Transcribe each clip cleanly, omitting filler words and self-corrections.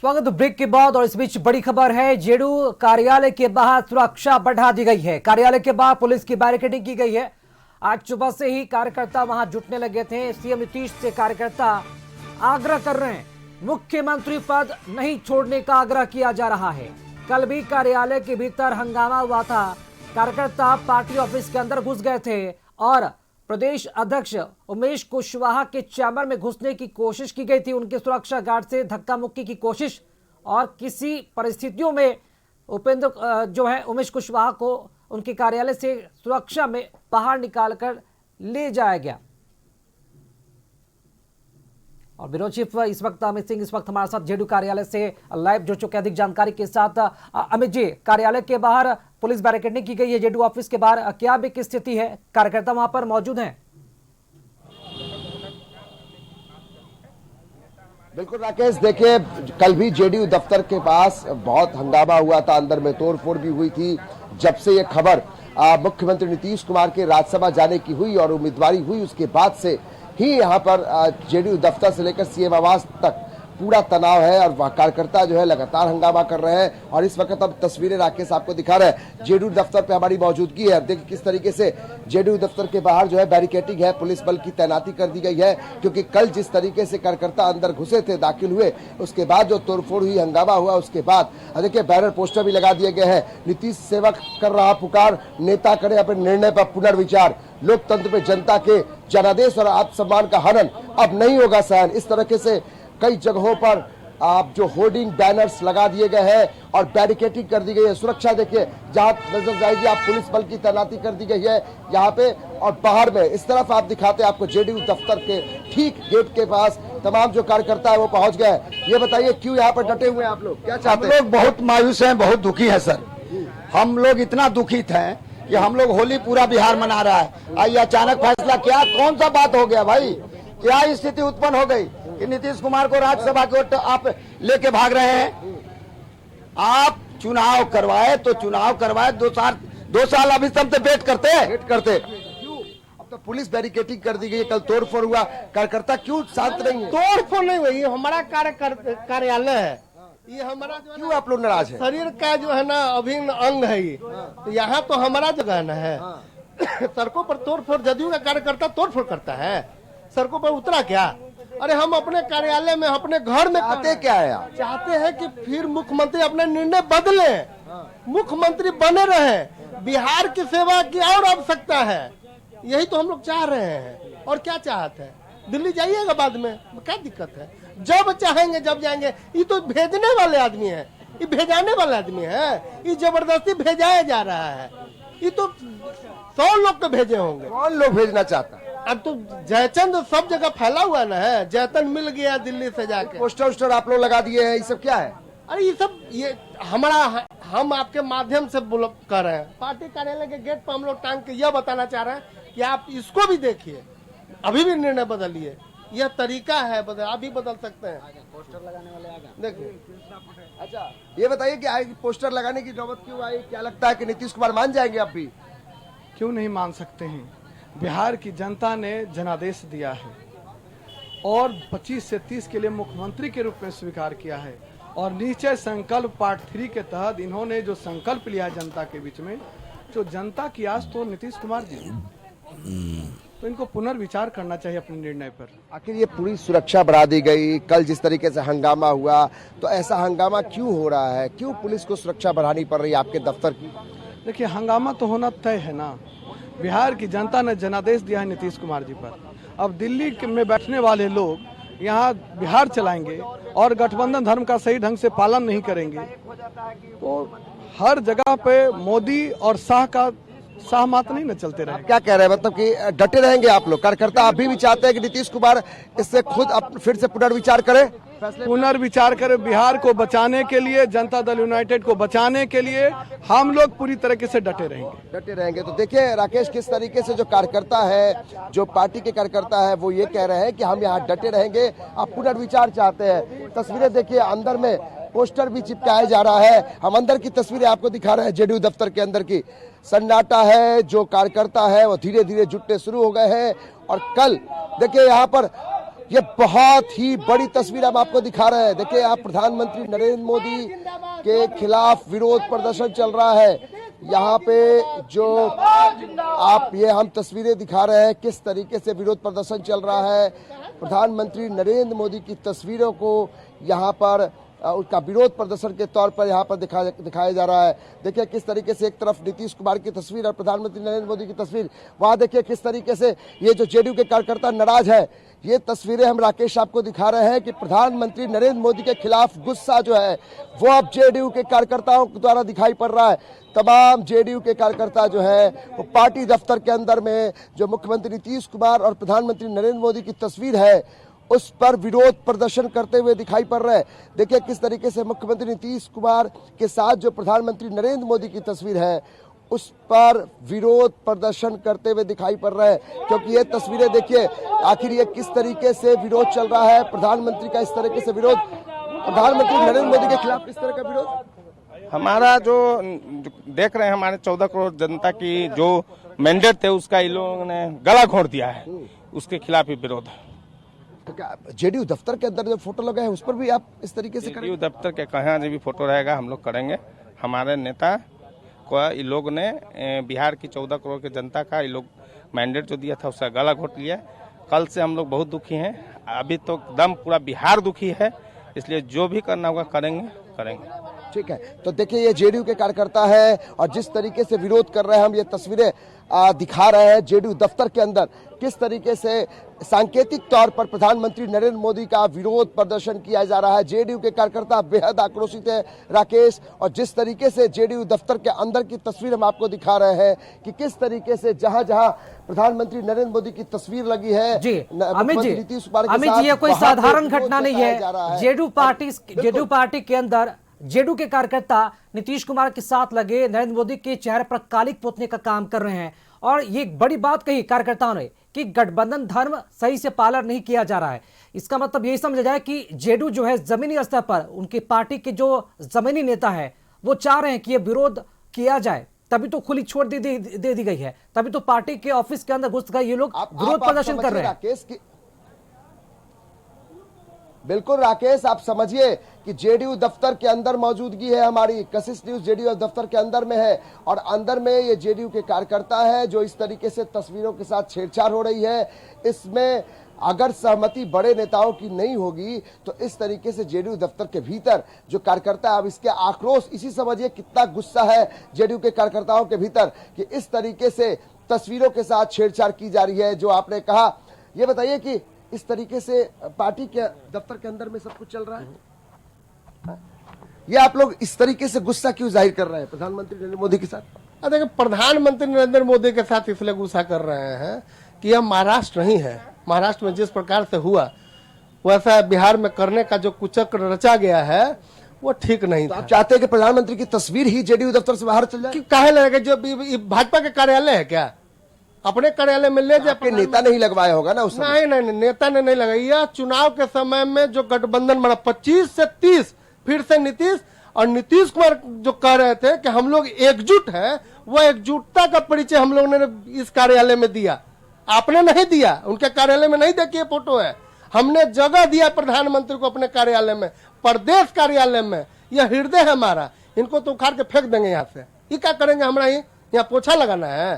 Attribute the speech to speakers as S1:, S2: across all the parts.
S1: स्वागत ब्रेक के बाद और इस बीच बड़ी खबर है। जेडीयू कार्यालय के बाहर सुरक्षा बढ़ा दी गई है। कार्यालय के बाहर पुलिस की बैरिकेडिंग की गई है। आज सुबह से ही कार्यकर्ता वहां जुटने लगे थे। सीएम नीतीश से कार्यकर्ता आग्रह कर रहे हैं, मुख्यमंत्री पद नहीं छोड़ने का आग्रह किया जा रहा है। कल भी कार्यालय के भीतर हंगामा हुआ था। कार्यकर्ता पार्टी ऑफिस के अंदर घुस गए थे और प्रदेश अध्यक्ष उमेश कुशवाहा के चैम्बर में घुसने की कोशिश की गई थी। उनके सुरक्षा गार्ड से धक्का मुक्की की कोशिश और किसी परिस्थितियों में उमेश कुशवाहा को उनके कार्यालय से सुरक्षा में बाहर निकालकर ले जाया गया। और ब्यूरो चीफ इस वक्त अमित सिंह इस वक्त हमारे साथ जेडीयू कार्यालय से लाइव जुड़ चुके हैं अधिक जानकारी के साथ। अमित जी, कार्यालय के बाहर पुलिस बैरिकेडिंग की गई है, जेडीयू ऑफिस के बाहर क्या भी की स्थिति है? कार्यकर्ता वहां पर मौजूद हैं?
S2: बिल्कुल राकेश, देखिए कल भी जेडीयू दफ्तर के पास बहुत हंगामा हुआ था, अंदर में तोड़फोड़ भी हुई थी। जब से ये खबर मुख्यमंत्री नीतीश कुमार के राज्यसभा जाने की हुई और उम्मीदवारी हुई, उसके बाद से ही यहाँ पर जेडीयू दफ्तर से लेकर सीएम आवास तक पूरा तनाव है और कार्यकर्ता जो है लगातार हंगामा कर रहे हैं। और इस वक्त अब तस्वीरें राकेश आपको दिखा रहे हैं, जेडीयू दफ्तर पे हमारी मौजूदगी है। देखिए किस तरीके से जेडीयू दफ्तर के बाहर जो है बैरिकेडिंग है, पुलिस बल की तैनाती कर दी गई है, क्योंकि कल जिस तरीके से कार्यकर्ता अंदर घुसे थे, दाखिल हुए, उसके बाद जो तोड़फोड़ हुई, हंगामा हुआ, उसके बाद देखिए बैनर पोस्टर भी लगा दिए गए हैं। नीतीश सेवक कर रहा पुकार, नेता करे अपने निर्णय पर पुनर्विचार, लोकतंत्र पे जनता के जनादेश और आत्मसम्मान का हनन अब नहीं होगा सहन। इस तरीके से कई जगहों पर आप जो होर्डिंग बैनर्स लगा दिए गए हैं और बैरिकेडिंग कर दी गई है। सुरक्षा देखिए जहां नजर जाएगी आप, पुलिस बल की तैनाती कर दी गई है यहाँ पे। और बाहर में इस तरफ आप दिखाते हैं आपको जेडीयू दफ्तर के ठीक गेट के पास तमाम जो कार्यकर्ता है वो पहुंच गए। ये बताइए क्यों यहाँ पर डटे हुए हैं आप लोग, क्या चाहते हैं?
S3: हम लोग बहुत मायूस हैं, बहुत दुखी है सर। हम लोग इतना दुखित हैं कि हम लोग होली पूरा बिहार मना रहा है। आई अचानक फैसला, क्या कौन सा बात हो गया भाई? क्या स्थिति उत्पन्न हो गई कि नीतीश कुमार को राज्यसभा के वोट आप लेके भाग रहे हैं? आप चुनाव करवाए तो चुनाव करवाए, 2 साल अभी सब वेट करते
S2: क्यों? अब तो पुलिस बैरिकेडिंग कर दी गई, कल तोड़फोड़ हुआ, कार्यकर्ता क्यों शांत नहीं है?
S4: तोड़फोड़ नहीं हुई, हमारा कार्यालय है, ये हमारा
S2: क्यों आप लोग नाराज है?
S4: शरीर का जो है ना अभिन्न अंग है ये, तो यहाँ तो हमारा जगह न है। सड़कों पर तोड़फोड़, जदयू का कार्यकर्ता तोड़फोड़ करता है, सड़कों पर उतरा क्या? अरे हम अपने कार्यालय में, अपने घर में
S2: चाहते क्या है आप?
S4: चाहते हैं कि फिर मुख्यमंत्री अपने निर्णय बदले, मुख्यमंत्री बने रहे, बिहार की सेवा की और आवश्यकता है, यही तो हम लोग चाह रहे हैं। और क्या चाहते हैं? दिल्ली जाइएगा बाद में, क्या दिक्कत है? जब चाहेंगे जब जाएंगे। ये तो भेजने वाले आदमी है, ये भेजाने वाले आदमी है, ये जबरदस्ती भेजाया जा रहा है। ये तो 100 लोग को भेजे होंगे।
S2: कौन लोग भेजना चाहता है?
S4: अब तो जयचंद सब जगह फैला हुआ ना है, जयतन मिल गया दिल्ली से जाके।
S2: पोस्टर आप लोग लगा दिए हैं, ये सब क्या है?
S4: अरे ये सब ये हमारा, हम आपके माध्यम से कर रहे हैं। पार्टी कार्यालय के गेट पर हम लोग टांग के यह बताना चाह रहे हैं कि आप इसको भी देखिए, अभी भी निर्णय बदलिए, यह तरीका है, अभी बदल सकते हैं।
S2: पोस्टर लगाने वाले आ गए, देखिए। अच्छा ये बताइए कि पोस्टर लगाने की नौबत क्यों आई? क्या लगता है कि नीतीश कुमार मान जाएंगे? अब भी
S3: क्यों नहीं मान सकते हैं? बिहार की जनता ने जनादेश दिया है और 25 से 30 के लिए मुख्यमंत्री के रूप में स्वीकार किया है। और नीचे संकल्प पार्ट 3 के तहत इन्होंने जो संकल्प लिया है जनता के बीच में, जो जनता की आस तो नीतीश कुमार जी, तो इनको पुनर्विचार करना चाहिए अपने निर्णय पर।
S2: आखिर ये पूरी सुरक्षा बढ़ा दी गई, कल जिस तरीके से हंगामा हुआ, तो ऐसा हंगामा क्यों हो रहा है? क्यों पुलिस को सुरक्षा बढ़ानी पड़ रही है आपके दफ्तर की?
S3: देखिए हंगामा तो होना तय है ना। बिहार की जनता ने जनादेश दिया है नीतीश कुमार जी पर। अब दिल्ली में बैठने वाले लोग यहाँ बिहार चलाएंगे और गठबंधन धर्म का सही ढंग से पालन नहीं करेंगे, तो हर जगह पे मोदी और शाह का सहमत नहीं न चलते रहे।
S2: क्या कह रहे हैं, मतलब कि डटे रहेंगे आप लोग? कार्यकर्ता अभी भी चाहते हैं कि नीतीश कुमार इससे खुद फिर से पुनर्विचार करे,
S3: पुनर्विचार करे। बिहार को बचाने के लिए, जनता दल यूनाइटेड को बचाने के लिए हम लोग पूरी तरीके से डटे रहेंगे।
S2: तो देखिए राकेश, किस तरीके से जो कार्यकर्ता है, जो पार्टी के कार्यकर्ता है, वो ये कह रहे हैं कि हम यहाँ डटे रहेंगे, आप पुनर्विचार चाहते हैं। तस्वीरें देखिए, अंदर में पोस्टर भी चिपकाया जा रहा है। हम अंदर की तस्वीरें आपको दिखा रहे हैं, जेडीयू दफ्तर के अंदर की। सन्नाटा है, जो कार्यकर्ता है वो धीरे धीरे जुटने शुरू हो गए हैं। और कल देखिए यहाँ पर ये बहुत ही बड़ी तस्वीर हम आपको दिखा रहे हैं। देखिए, आप प्रधानमंत्री नरेंद्र मोदी के खिलाफ विरोध प्रदर्शन चल रहा है। यहाँ पे जो आप ये हम तस्वीरें दिखा रहे हैं, किस तरीके से विरोध प्रदर्शन चल रहा है। प्रधानमंत्री नरेंद्र मोदी की तस्वीरों को यहाँ पर उसका विरोध प्रदर्शन के तौर पर यहाँ पर दिखाया जा रहा है। देखिए किस तरीके से एक तरफ नीतीश कुमार की तस्वीर और प्रधानमंत्री नरेंद्र मोदी की तस्वीर, वहाँ देखिए किस तरीके से ये जो जेडीयू के कार्यकर्ता नाराज है। ये तस्वीरें हम राकेश आपको दिखा रहे हैं कि प्रधानमंत्री नरेंद्र मोदी के खिलाफ गुस्सा जो है वो अब जेडीयू के कार्यकर्ताओं द्वारा दिखाई पड़ रहा है। तमाम जेडीयू के कार्यकर्ता जो है वो पार्टी दफ्तर के अंदर में जो मुख्यमंत्री नीतीश कुमार और प्रधानमंत्री नरेंद्र मोदी की तस्वीर है उस पर विरोध प्रदर्शन करते हुए दिखाई पड़ रहे हैं। देखिए किस तरीके से मुख्यमंत्री नीतीश कुमार के साथ जो प्रधानमंत्री नरेंद्र मोदी की तस्वीर है उस पर विरोध प्रदर्शन करते हुए दिखाई पड़ रहे हैं, क्योंकि ये तस्वीरें देखिए आखिर ये किस तरीके से विरोध चल रहा है। प्रधानमंत्री का इस तरीके से विरोध, प्रधानमंत्री नरेंद्र मोदी के खिलाफ किस तरह का विरोध।
S5: हमारा जो देख रहे हैं, हमारे 14 करोड़ जनता की जो मैंडेट थे उसका इन लोगों ने गला घोंट दिया है, उसके खिलाफ ही विरोध है।
S2: जेडीयू दफ्तर के अंदर जो फोटो लगा है उस पर भी आप इस तरीके से
S5: जेडीयू दफ्तर के कहाँ जो भी फोटो रहेगा हम लोग करेंगे। हमारे नेता को इन लोग ने बिहार की 14 करोड़ की जनता का इन लोग मैंडेट जो दिया था उसका गला घोट लिया। कल से हम लोग बहुत दुखी हैं, अभी तो एकदम पूरा बिहार दुखी है, इसलिए जो भी करना होगा करेंगे।
S2: ठीक है, तो देखिए ये जेडीयू के कार्यकर्ता है और जिस तरीके से विरोध कर रहे हैं हम ये तस्वीरें दिखा रहे हैं जेडीयू दफ्तर के अंदर किस तरीके से सांकेतिक तौर पर प्रधानमंत्री नरेंद्र मोदी का विरोध प्रदर्शन किया जा रहा है। जेडीयू के कार्यकर्ता बेहद आक्रोशित है राकेश, और जिस तरीके से जेडीयू दफ्तर के अंदर की तस्वीर हम आपको दिखा रहे हैं कि किस तरीके से जहां जहां प्रधाधानमंत्री नरेंद्र मोदी की तस्वीर लगी है।
S1: जी अमित जी, ये कोई साधारण घटना नहीं है। जेडीयू पार्टी के अंदर जेडीयू के कार्यकर्ता नीतीश कुमार के साथ लगे नरेंद्र मोदी के चेहरे पर कालिक पोतने का काम कर रहे हैं, और ये बड़ी बात कही कार्यकर्ताओं ने कि गठबंधन धर्म सही से पालन नहीं किया जा रहा है। इसका मतलब यही समझा जाए कि जेडीयू जो है जमीनी स्तर पर उनकी पार्टी के जो जमीनी नेता है वो चाह रहे हैं कि ये विरोध किया जाए, तभी तो खुली छूट दे दी गई है, तभी तो पार्टी के ऑफिस के अंदर घुस गए ये लोग विरोध प्रदर्शन कर रहे हैं।
S2: बिल्कुल राकेश, आप समझिए कि जेडीयू दफ्तर के अंदर मौजूदगी है हमारी, कशिश न्यूज जेडीयू दफ्तर के अंदर में है और अंदर में ये जेडीयू के कार्यकर्ता है जो इस तरीके से तस्वीरों के साथ छेड़छाड़ हो रही है। इसमें अगर सहमति बड़े नेताओं की नहीं होगी तो इस तरीके से जेडीयू दफ्तर के भीतर जो कार्यकर्ता, अब इसके आक्रोश इसी समझिए कितना गुस्सा है जेडीयू के कार्यकर्ताओं के भीतर कि इस तरीके से तस्वीरों के साथ छेड़छाड़ की जा रही है। जो आपने कहा, ये बताइए कि इस तरीके से पार्टी के दफ्तर के अंदर में सब कुछ चल रहा है, ये आप लोग इस तरीके से गुस्सा क्यों जाहिर कर रहे हैं प्रधानमंत्री नरेंद्र मोदी के साथ?
S4: देखिए, प्रधानमंत्री नरेंद्र मोदी के साथ इसलिए गुस्सा कर रहे हैं कि यह महाराष्ट्र नहीं है। महाराष्ट्र में जिस प्रकार से हुआ वैसा बिहार में करने का जो कुचक्र रचा गया है वो ठीक नहीं था।
S2: आप चाहते हैं कि प्रधानमंत्री की तस्वीर ही जेडीयू दफ्तर से बाहर चल जाए?
S4: काहे लगेगा? जो भाजपा के कार्यालय है क्या, अपने कार्यालय में ले जाए?
S2: आपके नेता नहीं लगवाया होगा ना उस समय?
S4: नहीं, नेता ने नहीं लगाया। चुनाव के समय में जो गठबंधन बना 25 से 30 फिर से नीतीश और नीतीश कुमार जो कह रहे थे कि हम लोग एकजुट हैं, वो एकजुटता का परिचय हम लोगों ने इस कार्यालय में दिया। आपने नहीं दिया, उनके कार्यालय में नहीं देखिए फोटो है। हमने जगह दिया प्रधानमंत्री को अपने कार्यालय में, प्रदेश कार्यालय में। यह हृदय है हमारा, इनको तो उखाड़ के फेंक देंगे यहाँ से। ये क्या करेंगे? हमारा यहाँ पोछा लगाना है?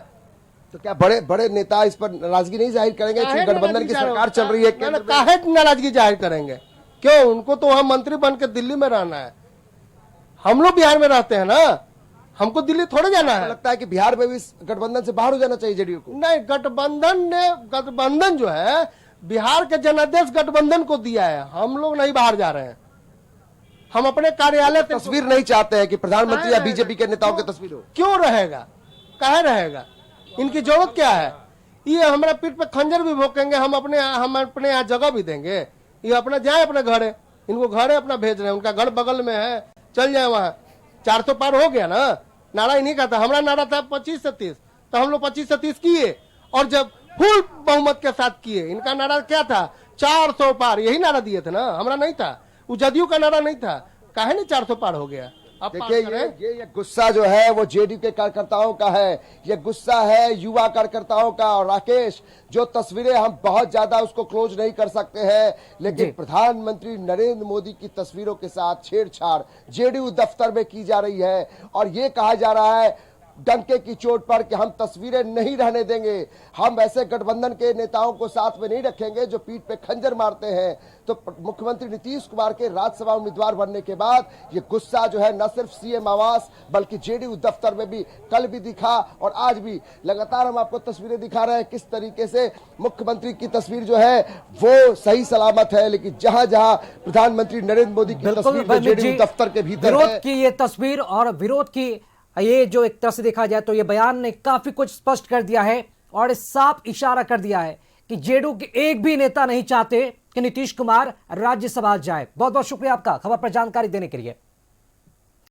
S2: तो क्या बड़े बड़े नेता इस पर नाराजगी नहीं जाहिर करेंगे? गठबंधन की सरकार चल रही है,
S4: काहे नाराजगी जाहिर करेंगे? क्यों? उनको तो वहां मंत्री बन के दिल्ली में रहना है। हम लोग बिहार में रहते हैं ना, हमको दिल्ली थोड़े जाना है।
S2: लगता है कि बिहार में भी गठबंधन से बाहर हो जाना चाहिए जेडीयू को?
S4: नहीं, गठबंधन जो है बिहार के जनादेश गठबंधन को दिया है। हम लोग नहीं बाहर जा रहे हैं। हम अपने कार्यालय
S2: तस्वीर नहीं चाहते हैं कि प्रधानमंत्री या बीजेपी के नेताओं की तस्वीर हो।
S4: क्यों रहेगा? काहे रहेगा? इनकी जरूरत क्या है? ये हमारा पीठ पे खंजर भी भोंकेंगे, हम अपने यहाँ जगह भी देंगे। ये अपना जाए अपने घरे, इनको घरे अपना भेज रहे हैं। उनका घर बगल में है, चल जाए वहां। 400 पार हो गया ना। नारा ही नहीं कहता, हमारा नारा था 25 से 30, तो हम लोग 25 से 30 किए, और जब फुल बहुमत के साथ किए। इनका नारा क्या था? 400 पार, यही नारा दिए थे ना, हमारा नहीं था। वो जदयू का नारा नहीं था। काहे नहीं 400 पार हो गया? अब पास
S2: देखिए
S4: करें।
S2: ये गुस्सा जो है वो जेडीयू के कार्यकर्ताओं का है, ये गुस्सा है युवा कार्यकर्ताओं का। और राकेश, जो तस्वीरें हम बहुत ज्यादा उसको क्लोज नहीं कर सकते हैं, लेकिन
S1: जी।
S2: प्रधानमंत्री नरेंद्र मोदी की तस्वीरों के साथ छेड़छाड़ जेडीयू दफ्तर में की जा रही है और ये कहा जा रहा है डंके की चोट पर कि हम तस्वीरें नहीं रहने देंगे, हम ऐसे गठबंधन के नेताओं को साथ में नहीं रखेंगे जो पीठ पे खंजर मारते हैं। तो मुख्यमंत्री नीतीश कुमार के राज्यसभा उम्मीदवार बनने के बाद ये गुस्सा जो है न सिर्फ सीएम आवास बल्कि जेडीयू दफ्तर में भी कल भी दिखा और आज भी लगातार हम आपको तस्वीरें दिखा रहे हैं किस तरीके से मुख्यमंत्री की तस्वीर जो है वो सही सलामत है, लेकिन जहां जहां प्रधानमंत्री नरेंद्र मोदी की
S1: बिल्कुल
S2: तस्वीर जो
S1: अमित
S2: जेडीयू
S1: जी,
S2: दफ्तर के भीतर
S1: विरोध
S2: है।
S1: की ये तस्वीर और विरोध की ये जो एक तरह से देखा जाए तो ये बयान ने काफी कुछ स्पष्ट कर दिया है और साफ इशारा कर दिया है कि जेडीयू के एक भी नेता नहीं चाहते कि नीतीश कुमार राज्यसभा जाए। बहुत बहुत शुक्रिया आपका खबर पर जानकारी देने के लिए।